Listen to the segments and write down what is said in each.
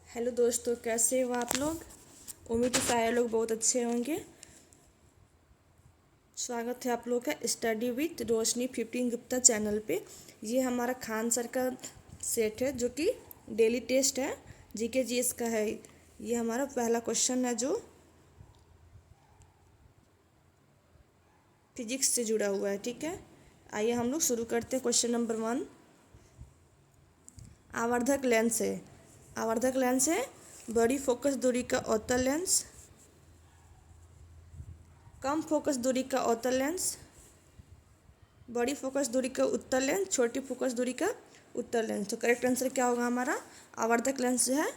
Hello दोस्तों, कैसे हो आप लोग। उम्मीद है सारे लोग बहुत अच्छे होंगे। स्वागत है आप लोग का study with Roshni 15 Gupta channel पे। ये हमारा खान सर का सेट है जो कि डेली टेस्ट है, जीके जीएस का है। ये हमारा पहला क्वेश्चन है जो फिजिक्स से जुड़ा हुआ है। ठीक है, आइए हम लोग शुरू करते हैं। क्वेश्चन नंबर 1, आवर्धक लेंस है। आवर्धक लेंस है बड़ी फोकस दूरी का अवतल लेंस, कम फोकस दूरी का अवतल लेंस, बड़ी फोकस दूरी का उत्तल लेंस, छोटी फोकस दूरी का उत्तल लेंस। तो करेक्ट आंसर क्या होगा हमारा? आवर्धक लेंस जो है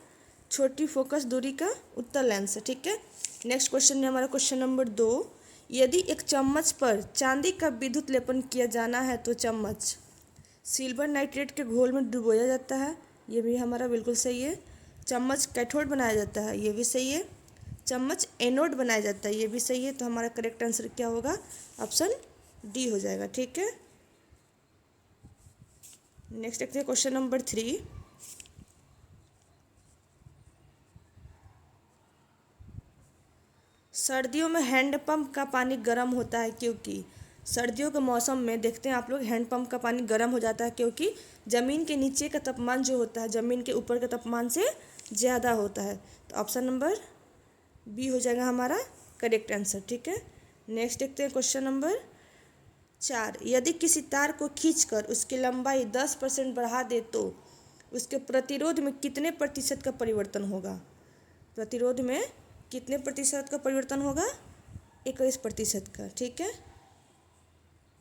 छोटी फोकस दूरी का उत्तल लेंस है। ठीक है, नेक्स्ट क्वेश्चन है हमारा क्वेश्चन नंबर 2, यदि एक चम्मच पर चांदी का विद्युत लेपन किया जाना है तो चम्मच सिल्वर नाइट्रेट के घोल में डुबोया जाता है। ये भी हमारा बिल्कुल सही है। चम्मच कैथोड बनाया जाता है, ये भी सही है। चम्मच एनोड बनाया जाता है, ये भी सही है। तो हमारा करेक्ट आंसर क्या होगा? ऑप्शन डी हो जाएगा। ठीक है, नेक्स्ट देखते हैं क्वेश्चन नंबर 3, सर्दियों में हैंडपंप का पानी गर्म होता है क्योंकि सर्दियों के मौसम में देखते हैं आप लोग हैंडपंप का पानी गर्म हो जाता है क्योंकि ज़मीन के नीचे का तापमान जो होता है ज़मीन के ऊपर के तापमान से ज़्यादा होता है। तो ऑप्शन नंबर बी हो जाएगा हमारा करेक्ट आंसर। ठीक है, नेक्स्ट देखते हैं क्वेश्चन नंबर 4, यदि किसी तार को खींचकर उसकी लंबाई 10% बढ़ा दे तो उसके प्रतिरोध में कितने प्रतिशत का परिवर्तन होगा? प्रतिरोध में कितने प्रतिशत का परिवर्तन होगा? 21% का। ठीक है,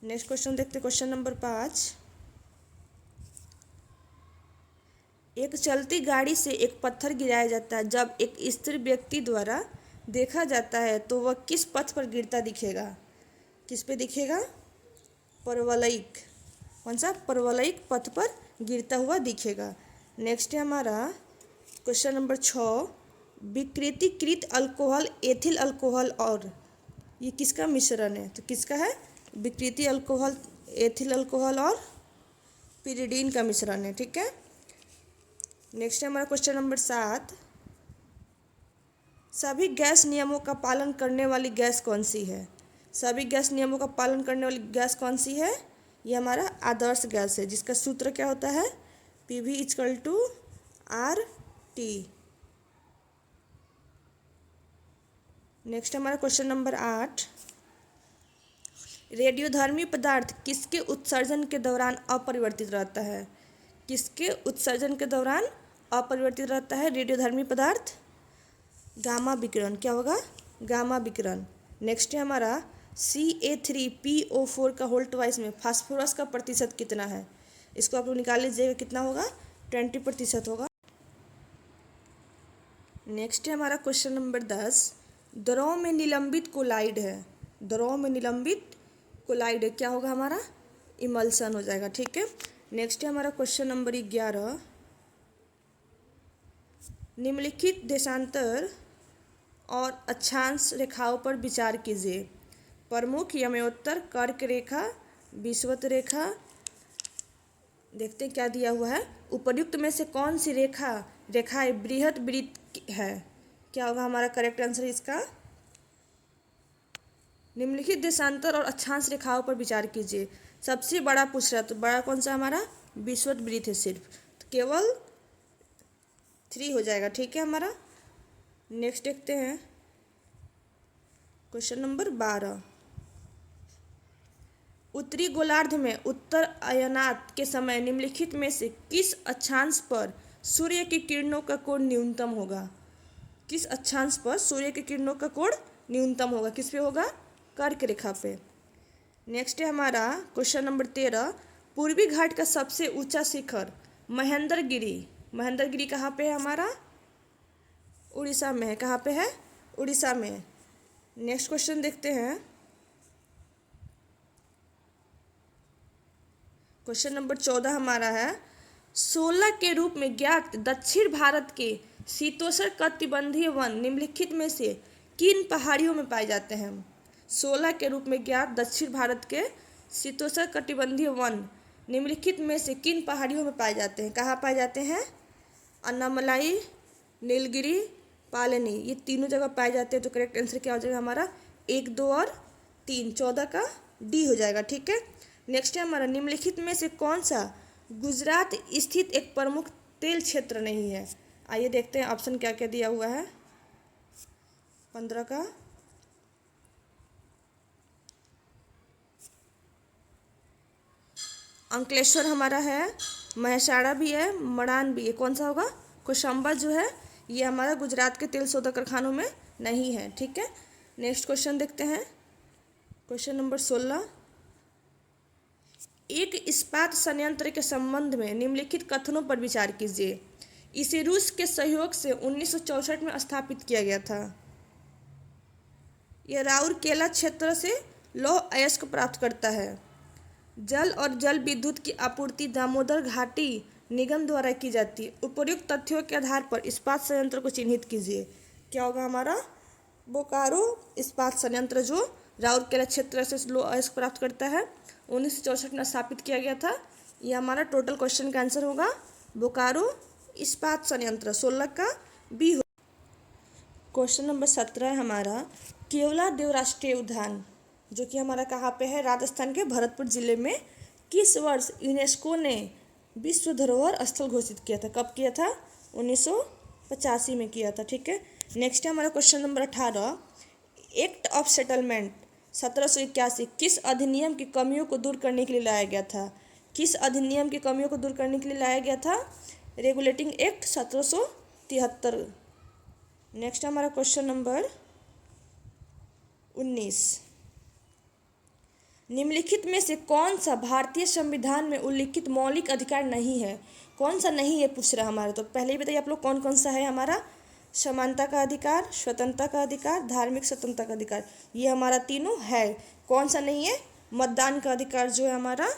नेक्स्ट क्वेश्चन देखते हैं क्वेश्चन नंबर 5, एक चलती गाड़ी से एक पत्थर गिराया जाता है, जब एक स्थिर व्यक्ति द्वारा देखा जाता है तो वह किस पथ पर गिरता दिखेगा? किस पे दिखेगा? परवलयिक। कौन सा? परवलयिक पथ पर गिरता हुआ दिखेगा। नेक्स्ट है हमारा क्वेश्चन नंबर 6, विकृतीकृत अल्कोहल एथिल अल्कोहल और ये किसका मिश्रण है? तो किसका है? विकृति अल्कोहल, एथिल अल्कोहल और पिरिडीन का मिश्रण है। ठीक है, नेक्स्ट है हमारा क्वेश्चन नंबर 7, सभी गैस नियमों का पालन करने वाली गैस कौन सी है? सभी गैस नियमों का पालन करने वाली गैस कौन सी है? ये हमारा आदर्श गैस है, जिसका सूत्र क्या होता है? PV = RT। नेक्स्ट हमारा क्वेश्चन नंबर 8, रेडियोधर्मी पदार्थ किसके उत्सर्जन के दौरान अपरिवर्तित रहता है? किसके उत्सर्जन के दौरान अपरिवर्तित रहता है रेडियोधर्मी पदार्थ? गामा विकिरण। क्या होगा? गामा विकिरण। नेक्स्ट है हमारा Ca3PO4 का होल ट्वाइस में फास्फोरस का प्रतिशत कितना है? इसको आप लोग निकाल लीजिएगा, कितना होगा? 20% होगा। नेक्स्ट है हमारा क्वेश्चन नंबर 10, द्रव में निलंबित कोलाइड है। द्रव में निलंबित कोलाइड है, क्या होगा हमारा? इमल्सन हो जाएगा। ठीक है, नेक्स्ट है हमारा क्वेश्चन नंबर 11, निम्नलिखित देशांतर और अक्षांश रेखाओं पर विचार कीजिए। प्रमुख यमोत्तर कर्क रेखा, विषुवत रेखा। देखते हैं क्या दिया हुआ है। उपर्युक्त में से कौन सी रेखाएं बृहद वृत्त है? क्या होगा हमारा करेक्ट आंसर इसका? निम्नलिखित देशांतर और अक्षांश रेखाओं पर विचार कीजिए। सबसे बड़ा पूछ रहा, तो बड़ा कौन सा हमारा? विषुवत वृत्त है सिर्फ, तो केवल 3 हो जाएगा। ठीक है हमारा, नेक्स्ट देखते हैं क्वेश्चन नंबर 12, उत्तरी गोलार्ध में उत्तर अयनात के समय निम्नलिखित में से किस अक्षांश पर सूर्य की किरणों का कोण न्यूनतम होगा? किस अक्षांश पर सूर्य की किरणों का कोण न्यूनतम होगा? किस पे होगा? कर्क रेखा पे। नेक्स्ट है हमारा क्वेश्चन नंबर 13, पूर्वी घाट का सबसे ऊंचा शिखर महेंद्रगिरी। महेंद्रगिरी कहाँ पे है हमारा? उड़ीसा में है। कहाँ पे है? उड़ीसा में। नेक्स्ट क्वेश्चन देखते हैं क्वेश्चन नंबर 14 हमारा है, 16 के रूप में ज्ञात दक्षिण भारत के शीतोष्ण कटिबंधीय वन निम्नलिखित में से किन पहाड़ियों में पाए जाते हैं? 16 के रूप में ज्ञात दक्षिण भारत के शीतोष्ण कटिबंधीय वन निम्नलिखित में से किन पहाड़ियों में पाए जाते हैं? कहाँ पाए जाते हैं? अन्नामलाई, नीलगिरी, पालनी, ये तीनों जगह पाए जाते हैं। तो करेक्ट आंसर क्या हो जाएगा हमारा 1, 2 और 3, 14 का डी हो जाएगा। ठीक है। नेक्स्ट है हमारा निम्नलिखित में से कौन सा गुजरात स्थित एक प्रमुख तेल क्षेत्र नहीं है। आइए देखते हैं ऑप्शन क्या क्या दिया हुआ है 15 का। अंकलेश्वर हमारा है, महसाड़ा भी है, मड़ान भी है। कौन सा होगा? कोशंबा जो है ये हमारा गुजरात के तेल शोधक कारखानों में नहीं है। ठीक है। नेक्स्ट क्वेश्चन देखते हैं, क्वेश्चन नंबर 16। एक इस्पात संयंत्र के संबंध में निम्नलिखित कथनों पर विचार कीजिए। इसे रूस के सहयोग से 1964 में स्थापित किया गया था। यह राउरकेला क्षेत्र से लौह अयस्क प्राप्त करता है। जल और जल विद्युत की आपूर्ति दामोदर घाटी निगम द्वारा की जाती है। उपर्युक्त तथ्यों के आधार पर इस्पात संयंत्र को चिन्हित कीजिए। क्या होगा हमारा? बोकारो इस्पात संयंत्र जो राउरकेला क्षेत्र से लौह अयस्क प्राप्त करता है, 1964 में स्थापित किया गया था। यह हमारा टोटल क्वेश्चन का आंसर होगा बोकारो इस्पात संयंत्र। 16 का बी हो। क्वेश्चन नंबर 17 है हमारा केवलादेव राष्ट्रीय उद्यान जो कि हमारा कहाँ पे है? राजस्थान के भरतपुर जिले में। किस वर्ष यूनेस्को ने विश्व धरोहर स्थल घोषित किया था? कब किया था? 1985 में किया था। ठीक है। नेक्स्ट है हमारा question number 18। Act of settlement 1781 किस अधिनियम की कमियों को दूर करने के लिए लाया गया था? किस अधिनियम की कमियों को दूर करने के लिए लाया गया था? Regulating act 1773। नेक्स्ट हमारा क्वेश्चन नंबर 19। निम्नलिखित में से कौन सा भारतीय संविधान में उल्लिखित मौलिक अधिकार नहीं है? कौन सा नहीं है पूछ रहा हमारा। तो पहले ही बताइए आप लोग कौन कौन सा है हमारा? समानता का अधिकार, स्वतंत्रता का अधिकार, धार्मिक स्वतंत्रता का अधिकार। ये हमारा तीनों है। कौन सा नहीं है? मतदान का अधिकार जो है हमारा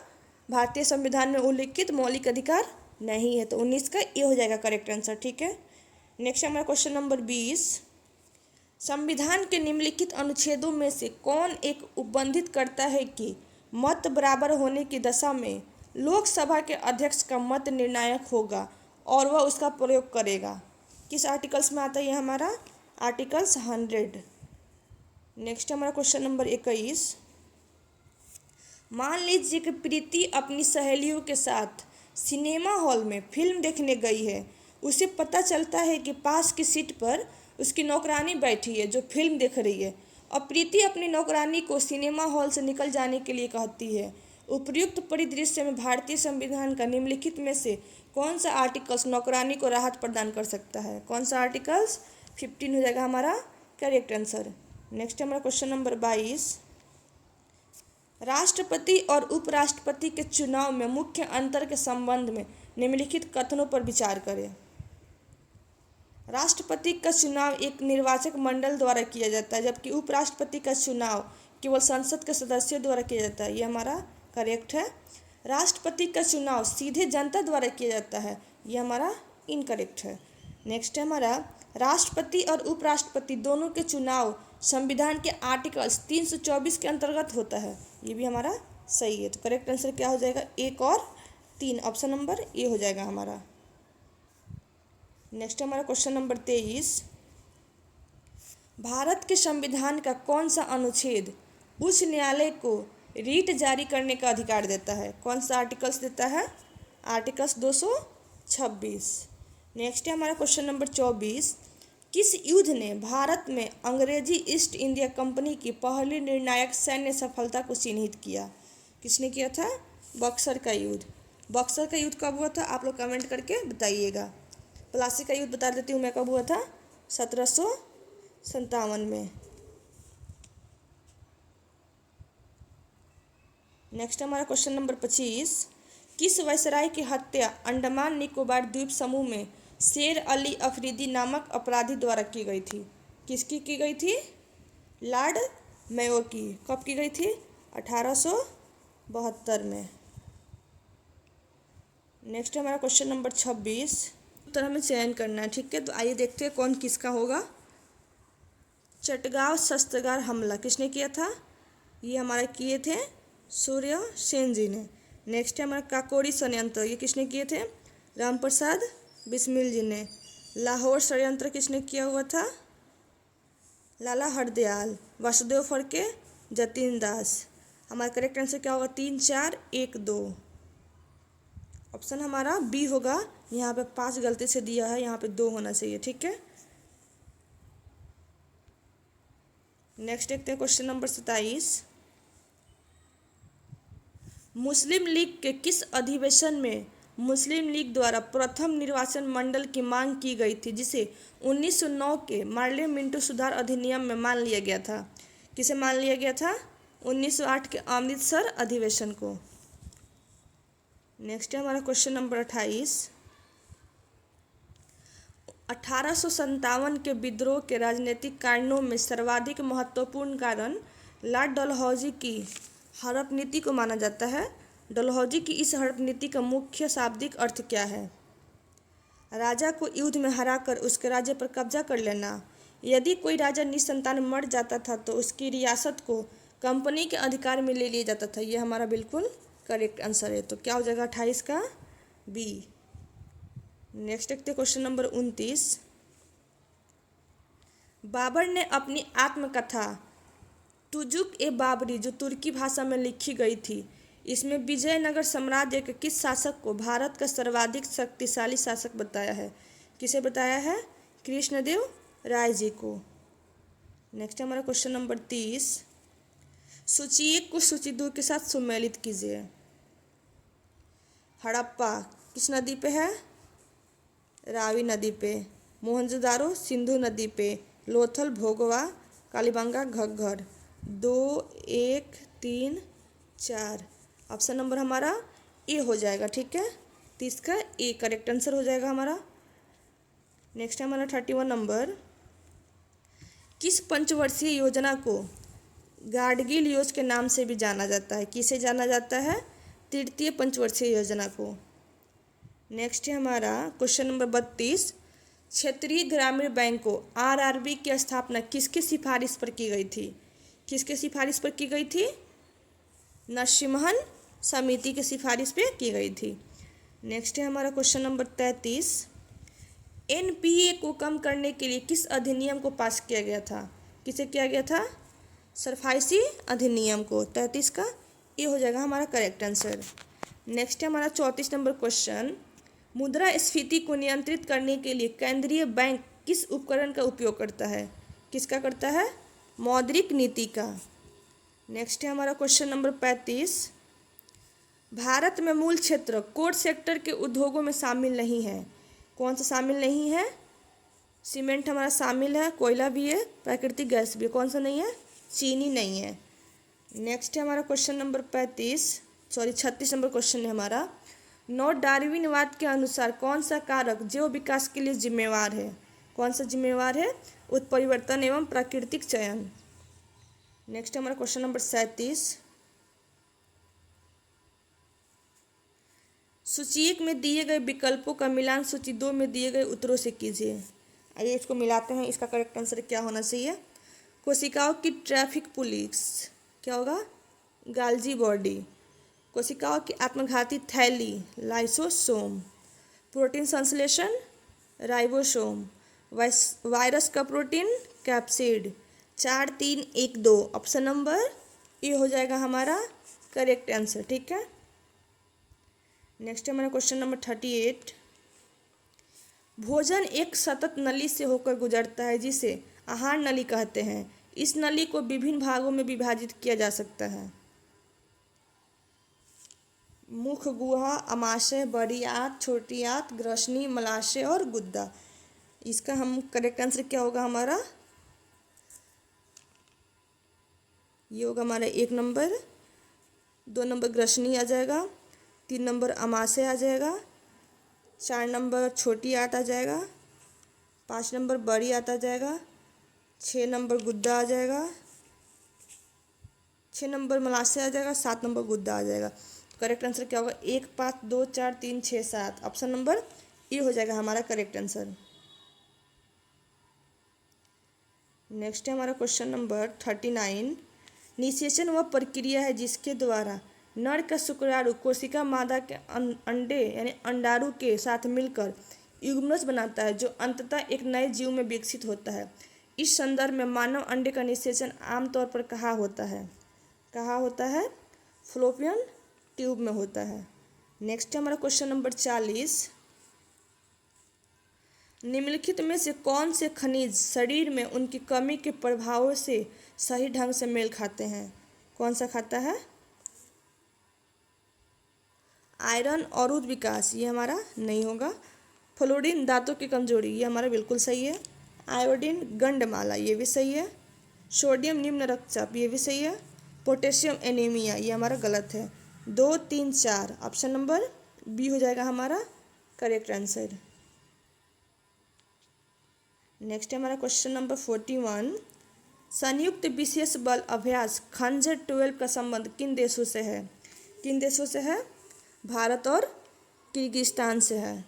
भारतीय संविधान में उल्लिखित मौलिक अधिकार नहीं है। तो 19 का ये हो जाएगा करेक्ट आंसर। ठीक है। नेक्स्ट हमारा क्वेश्चन नंबर 20। संविधान के निम्नलिखित अनुच्छेदों में से कौन एक उपबंधित करता है कि मत बराबर होने की दशा में लोकसभा के अध्यक्ष का मत निर्णायक होगा और वह उसका प्रयोग करेगा? किस आर्टिकल्स में आता है ये हमारा? आर्टिकल्स 100। नेक्स्ट हमारा क्वेश्चन नंबर 21। मान लीजिए कि प्रीति अपनी सहेलियों के साथ सिनेमा हॉल में फिल्म देखने गई है। उसे पता चलता है कि पास की सीट पर उसकी नौकरानी बैठी है जो फिल्म देख रही है और प्रीति अपनी नौकरानी को सिनेमा हॉल से निकल जाने के लिए कहती है। उपर्युक्त परिदृश्य में भारतीय संविधान का निम्नलिखित में से कौन सा आर्टिकल्स नौकरानी को राहत प्रदान कर सकता है? कौन सा आर्टिकल्स? 15 हो जाएगा हमारा करेक्ट आंसर। नेक्स्ट हमारा क्वेश्चन नंबर 22। राष्ट्रपति और उपराष्ट्रपति के चुनाव में मुख्य अंतर के संबंध में निम्नलिखित कथनों पर विचार करें। राष्ट्रपति का चुनाव एक निर्वाचक मंडल द्वारा किया जाता है जबकि उपराष्ट्रपति का चुनाव केवल संसद के सदस्यों द्वारा किया जाता है। ये हमारा करेक्ट है। राष्ट्रपति का चुनाव सीधे जनता द्वारा किया जाता है। ये हमारा इनकरेक्ट है। नेक्स्ट है हमारा राष्ट्रपति और उपराष्ट्रपति दोनों के चुनाव संविधान के आर्टिकल्स 324 के अंतर्गत होता है। ये भी हमारा सही है। तो करेक्ट आंसर क्या हो जाएगा? 1 और 3, ऑप्शन नंबर ए हो जाएगा हमारा। नेक्स्ट हमारा क्वेश्चन नंबर 23। भारत के संविधान का कौन सा अनुच्छेद उच्च न्यायालय को रीट जारी करने का अधिकार देता है? कौन सा आर्टिकल्स देता है? आर्टिकल्स 226। नेक्स्ट है हमारा क्वेश्चन नंबर 24। किस युद्ध ने भारत में अंग्रेजी ईस्ट इंडिया कंपनी की पहली निर्णायक सैन्य सफलता को चिन्हित किया? किसने किया था? बक्सर का युद्ध। बक्सर का युद्ध कब हुआ था? आप लोग कमेंट करके बताइएगा। प्लासी का युद्ध बता देती हूँ मैं कब हुआ था? 1757 में। नेक्स्ट हमारा क्वेश्चन नंबर 25। किस वायसराय की हत्या अंडमान निकोबार द्वीप समूह में शेर अली अफरीदी नामक अपराधी द्वारा की गई थी? किसकी की गई थी? लॉर्ड मेयो की। कब की गई थी? 1872 में। नेक्स्ट हमारा क्वेश्चन नंबर 26। उत्तर हमें चयन करना है। ठीक है। तो आइए देखते हैं कौन किसका होगा। चटगांव शस्त्रागार हमला किसने किया था? ये हमारे किए थे सूर्य सेन जी ने। नेक्स्ट है हमारा काकोरी संयंत्र, ये किसने किए थे? रामप्रसाद बिस्मिल जी ने। लाहौर षड्यंत्र किसने किया हुआ था? लाला हरदयाल। वासुदेव फड़के, जतीन दास। हमारा करेक्ट आंसर क्या होगा? 3, 4, 1, 2। ऑप्शन हमारा बी होगा। यहाँ पे 5 गलती से दिया है, यहाँ पे 2 होना चाहिए। ठीक है, नेक्स्ट देखते हैं क्वेश्चन नंबर 27। मुस्लिम लीग के किस अधिवेशन में मुस्लिम लीग द्वारा प्रथम निर्वाचन मंडल की मांग की गई थी, जिसे 1909 के मार्ले मिंटो सुधार अधिनियम में मान लिया गया था? किसे मान लिया गया था? 1908 के अमृतसर अधिवेशन को। नेक्स्ट है हमारा क्वेश्चन नंबर 28। 1857 के विद्रोह के राजनीतिक कारणों में सर्वाधिक महत्वपूर्ण कारण लॉर्ड डलहौजी की हड़प नीति को माना जाता है। डलहौजी की इस हड़प नीति का मुख्य शाब्दिक अर्थ क्या है? राजा को युद्ध में हराकर उसके राज्य पर कब्जा कर लेना। यदि कोई राजा निसंतान मर जाता था तो उसकी रियासत को कंपनी के अधिकार में ले लिया जाता था। यह हमारा बिल्कुल करेक्ट आंसर है। तो क्या हो जाएगा 28 का? बी। नेक्स्ट देखते हैं क्वेश्चन नंबर 29। बाबर ने अपनी आत्मकथा तुजुक ए बाबरी, जो तुर्की भाषा में लिखी गई थी, इसमें विजयनगर साम्राज्य के किस शासक को भारत का सर्वाधिक शक्तिशाली शासक बताया है? किसे बताया है? कृष्णदेव राय जी को। नेक्स्ट हमारा क्वेश्चन नंबर 30। सूची 1 को सूची 2 के साथ सुमेलित कीजिए। हड़प्पा किस नदी पे है? रावी नदी पे। मोहनजोदारो सिंधु नदी पे। लोथल भोगवा, कालीबंगा घग्घर। 2, 1, 3, 4। ऑप्शन नंबर हमारा ए हो जाएगा। ठीक है, 30 का ए करेक्ट आंसर हो जाएगा हमारा। नेक्स्ट है हमारा 31 नंबर। किस पंचवर्षीय योजना को गाडगिल योजना के नाम से भी जाना जाता है? किसे जाना जाता है? तृतीय पंचवर्षीय योजना को। नेक्स्ट है हमारा क्वेश्चन नंबर 32। क्षेत्रीय ग्रामीण बैंकों आरआरबी की स्थापना किसके सिफारिश पर की गई थी? किसके सिफारिश पर की गई थी? नरसिम्हन समिति की सिफारिश पे की गई थी। नेक्स्ट है हमारा क्वेश्चन नंबर 33। एनपीए को कम करने के लिए किस अधिनियम को पास किया गया था? किसे किया गया था? सरफाइसी अधिनियम को। 33 का ये हो जाएगा हमारा करेक्ट आंसर। नेक्स्ट है हमारा 34 नंबर क्वेश्चन। मुद्रास्फीति को नियंत्रित करने के लिए केंद्रीय बैंक किस उपकरण का उपयोग करता है? किसका करता है? मौद्रिक नीति का। नेक्स्ट है हमारा क्वेश्चन नंबर 35। भारत में मूल क्षेत्र कोर सेक्टर के उद्योगों में शामिल नहीं है। कौन सा शामिल नहीं है? सीमेंट हमारा शामिल है, कोयला भी है, प्राकृतिक गैस भी है। कौन सा नहीं है? चीनी नहीं है। नेक्स्ट है हमारा क्वेश्चन नंबर 36 नंबर क्वेश्चन है हमारा। नॉट डार्विनवाद के अनुसार कौन सा कारक जैव विकास के लिए जिम्मेवार है? कौन सा जिम्मेवार है? उत्परिवर्तन एवं प्राकृतिक चयन। नेक्स्ट हमारा क्वेश्चन नंबर 37। सूची 1 में दिए गए विकल्पों का मिलान सूची 2 में दिए गए उत्तरों से कीजिए। आइए इसको मिलाते हैं। इसका करेक्ट आंसर क्या होना चाहिए? कोशिकाओं की ट्रैफिक पुलिस क्या होगा? गाल्जी बॉडी। कोशिकाओं की आत्मघाती थैली लाइसोसोम। प्रोटीन संश्लेषण राइबोसोम। वायरस का protein capsid. 4, 3, 1, 2। Option number A हो जाएगा हमारा करेक्ट आंसर। ठीक है, नेक्स्ट है हमारा क्वेश्चन नंबर 38। भोजन एक सतत नली से होकर गुजरता है जिसे आहार नली कहते हैं। इस नली को विभिन्न भागों में विभाजित किया जा सकता है। मुख, गुहा, अमाशय, बड़ी आंत, छोटी आंत, ग्रसनी, मलाशय और गुद्दा। इसका हम करेक्ट आंसर क्या होगा हमारा? ये होगा हमारा 1 नंबर, 2 नंबर ग्रसनी आ जाएगा, 3 नंबर अमाशय आ जाएगा, 4 नंबर छोटी आंत आ जाएगा, 5 नंबर बड़ी आंत आ जाएगा, 6 नंबर गुद्दा आ जाएगा, 6 नंबर मलाशय आ जाएगा, 7 नंबर गुद्दा आ जाएगा। करेक्ट आंसर क्या होगा? 1, 5, 2, 4, 3, 6, 7। ऑप्शन नंबर ए हो जाएगा हमारा करेक्ट आंसर। नेक्स्ट है हमारा क्वेश्चन नंबर 39। निषेचन वह प्रक्रिया है जिसके द्वारा नर का शुक्राणु कोशिका मादा के अंडे यानी अंडाणु के साथ मिलकर युग्मनज बनाता है जो अंततः एक नए जीव में विकसित होता है। इस संदर्भ में मानव अंडे का निषेचन आमतौर पर कहाँ होता है? कहाँ होता है? फ्लोपियन ट्यूब में होता है। नेक्स्ट है हमारा क्वेश्चन नंबर 40। निम्नलिखित में से कौन से खनिज शरीर में उनकी कमी के प्रभावों से सही ढंग से मेल खाते हैं? कौन सा खाता है? आयरन अरुद विकास, ये हमारा नहीं होगा। फ्लोरीन दांतों की कमजोरी, ये हमारा बिल्कुल सही है। आयोडीन गंडमाला, ये भी सही है। सोडियम निम्न रक्तचाप, ये भी सही है। पोटेशियम एनीमिया, ये हमारा गलत है। 2, 3, 4 ऑप्शन नंबर बी हो जाएगा हमारा करेक्ट आंसर। नेक्स्ट है हमारा क्वेश्चन नंबर 41। संयुक्त विशेष बल अभ्यास खंजर 12 का संबंध किन देशों से है? किन देशों से है? भारत और किर्गिस्तान से है।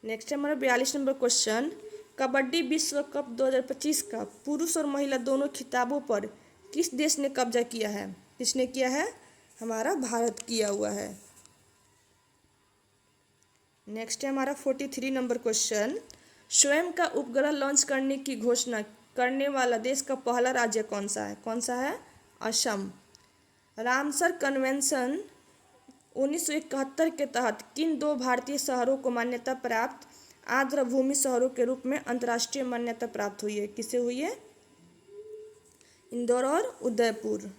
नेक्स्ट है हमारा 42 नंबर क्वेश्चन। कबड्डी विश्व कप 2025 का पुरुष और महिला दोनों खिताबों पर किस देश ने कब्जा किया है? किसने किया है? हमारा भारत किया हुआ है। नेक्स्ट है हमारा 43 नंबर क्वेश्चन। स्वयं का उपग्रह लॉन्च करने की घोषणा करने वाला देश का पहला राज्य कौन सा है? कौन सा है? असम। रामसर कन्वेंशन 1971 के तहत किन 2 भारतीय शहरों को मान्यता प्राप्त आर्द्रभूमि शहरों के रूप में अंतर्राष्ट्रीय मान्यता प्राप्त हुई है? किसे हुई है? इंदौर और उदयपुर।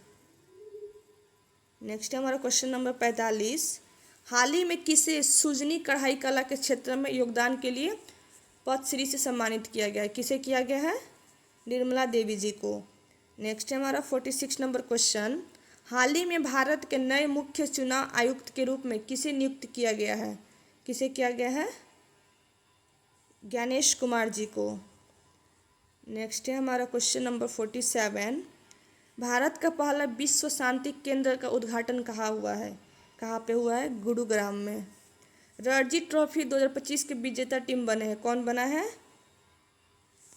नेक्स्ट है हमारा क्वेश्चन नंबर 45। हाल ही में किसे सुजनी कढ़ाई कला के क्षेत्र में योगदान के लिए पद्मश्री से सम्मानित किया गया है? किसे किया गया है? निर्मला देवी जी को। नेक्स्ट है हमारा 46 नंबर क्वेश्चन। हाल ही में भारत के नए मुख्य चुनाव आयुक्त के रूप में किसे नियुक्त किया गया है? किसे किया गया है? ज्ञानेश कुमार जी को। नेक्स्ट है हमारा क्वेश्चन नंबर 47। भारत का पहला विश्व शांति केंद्र का उद्घाटन कहाँ हुआ है? कहाँ पे हुआ है? गुरुग्राम में। रणजी ट्रॉफी 2025 के विजेता टीम बने हैं। कौन बना है?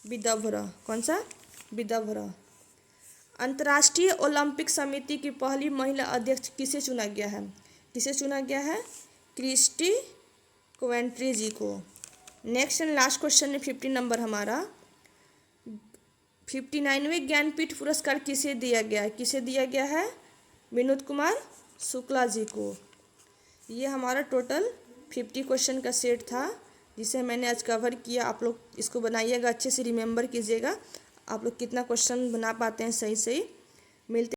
विदर्भ। कौन सा? विदर्भ। अंतर्राष्ट्रीय ओलंपिक समिति की पहली महिला अध्यक्ष किसे चुना गया है? किसे चुना गया है? क्रिस्टी कोवेंट्री जी को। नेक्स्ट एंड लास्ट क्वेश्चन है 50 नंबर हमारा। 59वें ज्ञानपीठ पुरस्कार किसे दिया गया है? किसे दिया गया है? विनोद कुमार शुक्ला जी को। ये हमारा टोटल 50 क्वेश्चन का सेट था जिसे मैंने आज कवर किया। आप लोग इसको बनाइएगा, अच्छे से रिमेंबर कीजिएगा। आप लोग कितना क्वेश्चन बना पाते हैं सही सही। मिलते